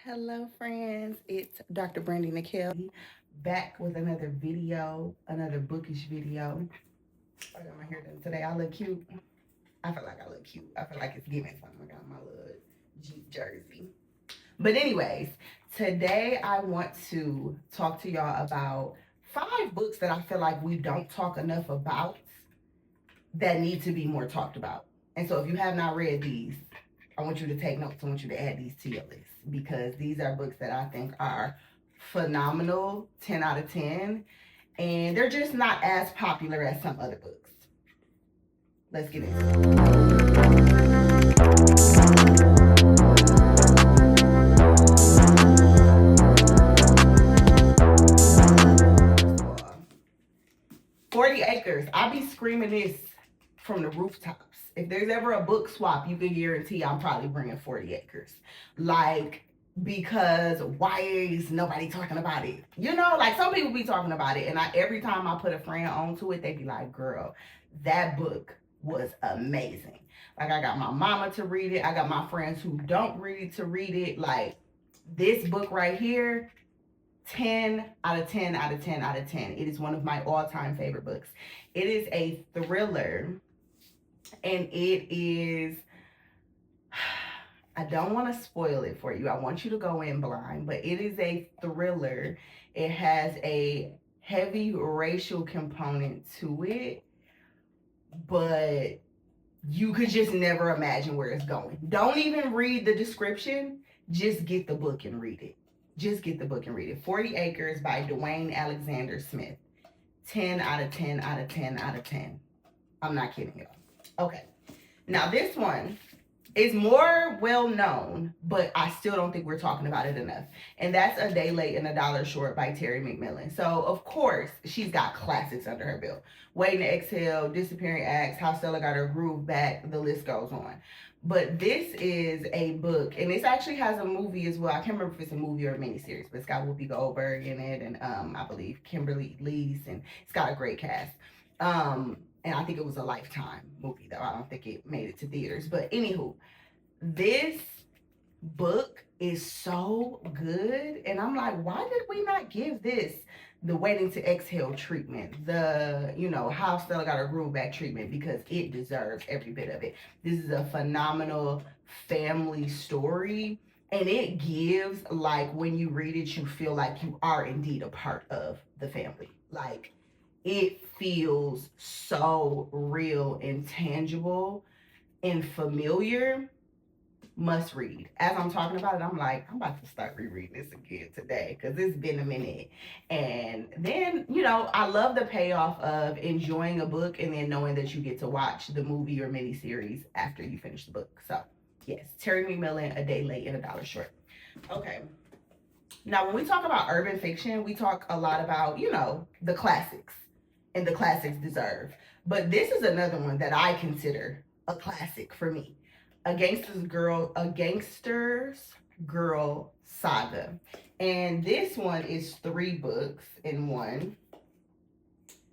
Hello, friends. It's Dr. Brandi Nikkale back with another video, another bookish video. I got my hair done today. I look cute. I feel like I look cute. I feel like it's giving something. I got my little Jeep jersey. But, anyways, today I want to talk to y'all about 5 books that I feel like we don't talk enough about that need to be more talked about. And so, if you have not read these, I want you to take notes. I want you to add these to your list because these are books that I think are phenomenal, 10 out of 10, and they're just not as popular as some other books. Let's get into it. 40 Acres. I be screaming this from the rooftops. If there's ever a book swap, you can guarantee I'm probably bringing 40 Acres. Like, because why is nobody talking about it? You know, like some people be talking about it, and every time I put a friend onto it, they be like, girl, that book was amazing. Like, I got my mama to read it. I got my friends who don't read to read it. Like, this book right here, 10 out of 10 out of 10 out of 10. It is one of my all-time favorite books. It is a thriller, and it is, I don't want to spoil it for you. I want you to go in blind, but it is a thriller. It has a heavy racial component to it, but you could just never imagine where it's going. Don't even read the description. Just get the book and read it. Just get the book and read it. 40 Acres by Dwayne Alexander Smith. 10 out of 10 out of 10 out of 10. I'm not kidding y'all. Okay. Now this one is more well known, but I still don't think we're talking about it enough. And that's A Day Late and a Dollar Short by Terry McMillan. So of course she's got classics under her belt. Waiting to Exhale, Disappearing Acts, How Stella Got Her Groove Back, the list goes on. But this is a book, and this actually has a movie as well. I can't remember if it's a movie or a miniseries, but it's got Whoopi Goldberg in it, and I believe Kimberly Lees, and it's got a great cast. And I think it was a Lifetime movie, though. I don't think it made it to theaters. But anywho, this book is so good, and I'm like, why did we not give this the Waiting to Exhale treatment, the How Stella Got Her Groove Back treatment, because it deserves every bit of it. This is a phenomenal family story, and it gives, like, when you read it, you feel like you are indeed a part of the family. Like, it feels so real and tangible and familiar. Must read. As I'm talking about it, I'm like, I'm about to start rereading this again today because it's been a minute. And then, I love the payoff of enjoying a book and then knowing that you get to watch the movie or miniseries after you finish the book. So, yes, Terry McMillan, A Day Late and a Dollar Short. Okay. Now, when we talk about urban fiction, we talk a lot about, the classics, and the classics deserve. But this is another one that I consider a classic for me. A Gangster's Girl Saga. And this one is 3 books in one.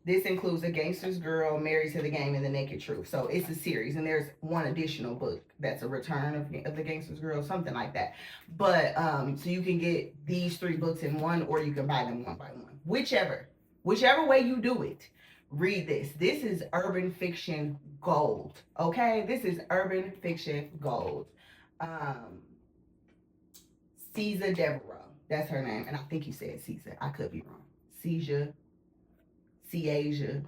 This includes A Gangster's Girl, Married to the Game, and The Naked Truth. So it's a series, and there's one additional book that's a return of The Gangster's Girl, something like that. But so you can get these 3 books in one, or you can buy them one by one. Whichever way you do it, read this. This is urban fiction gold. Okay, this is urban fiction gold. Caesar Devereaux, that's her name, and I think you said Caesar. I could be wrong. Caesar. Ciasia,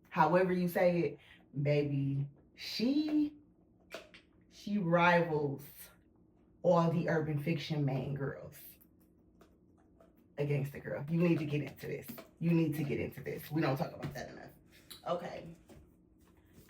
however you say it, baby, she rivals all the urban fiction main girls. A Gangster Girl. You need to get into this. We don't talk about that enough. Okay.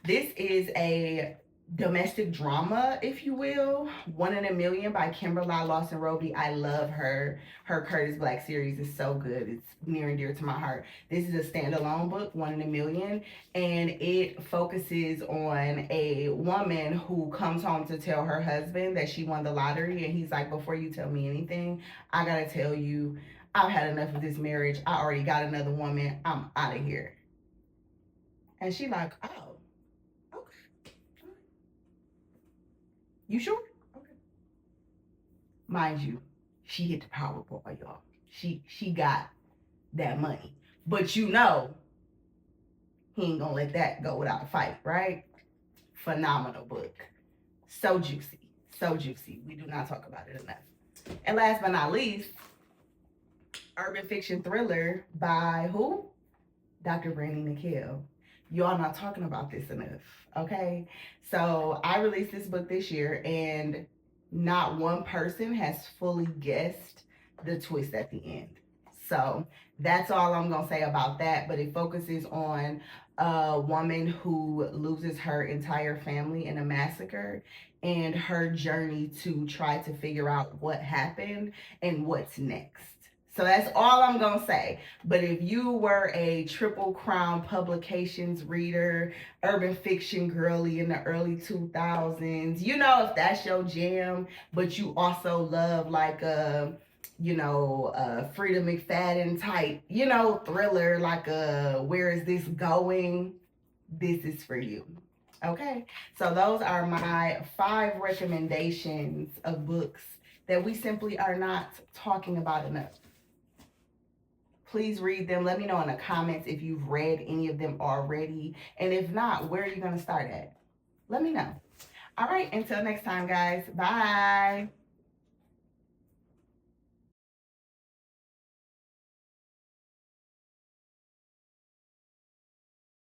This is a domestic drama, if you will. One in a Million by Kimberla, Lawson, Roby. I love her. Her Curtis Black series is so good. It's near and dear to my heart. This is a standalone book, One in a Million, and it focuses on a woman who comes home to tell her husband that she won the lottery, and he's like, before you tell me anything, I gotta tell you, I've had enough of this marriage. I already got another woman. I'm out of here. And she like, oh, okay. You sure? Okay. Mind you, she hit the Powerball, y'all. She got that money. But you know, he ain't gonna let that go without a fight, right? Phenomenal book. So juicy. So juicy. We do not talk about it enough. And last but not least, urban fiction thriller by who? Dr. Brandi Nikkale. Y'all not talking about this enough, okay? So I released this book this year, and not one person has fully guessed the twist at the end. So that's all I'm gonna say about that. But it focuses on a woman who loses her entire family in a massacre and her journey to try to figure out what happened and what's next. So that's all I'm gonna say. But if you were a Triple Crown Publications reader, urban fiction girly in the early 2000s, you know, if that's your jam, but you also love like a, you know, Frida McFadden type, you know, thriller, like a Where Is This Going? This is for you. Okay, so those are my 5 recommendations of books that we simply are not talking about enough. Please read them. Let me know in the comments if you've read any of them already. And if not, where are you going to start at? Let me know. All right, until next time, guys. Bye.